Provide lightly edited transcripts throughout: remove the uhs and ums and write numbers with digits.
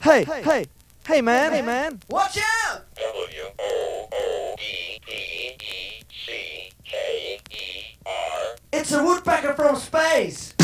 Hey man. Watch out! Woopecker. It's a woodpecker from space!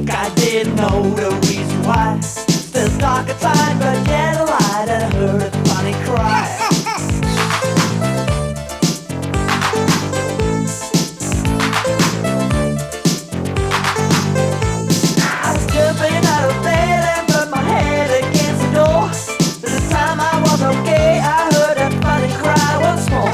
I didn't know the reason why. Still dark outside, but yet a light, and I heard a funny cry. I was jumping out of bed and put my head against the door. By the time I was okay, I heard a funny cry once more.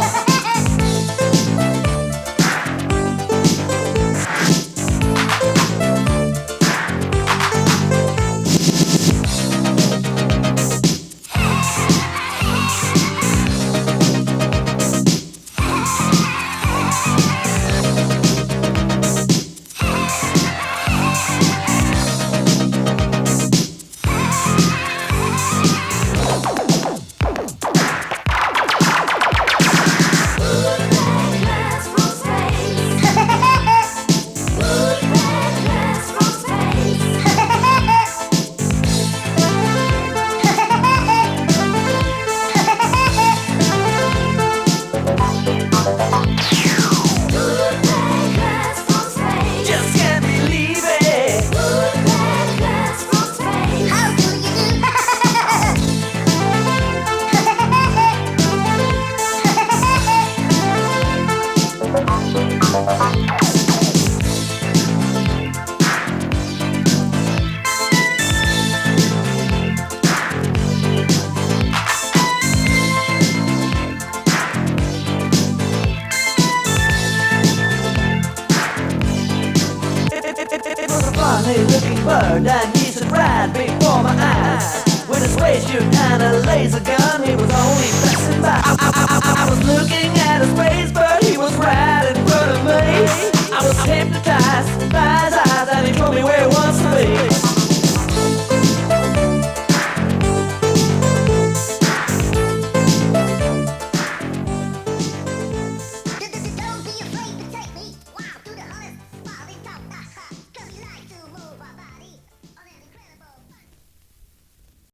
Funny looking bird and he stood right before my eyes. With his waist shoot and a laser gun, he was only passing by. I was looking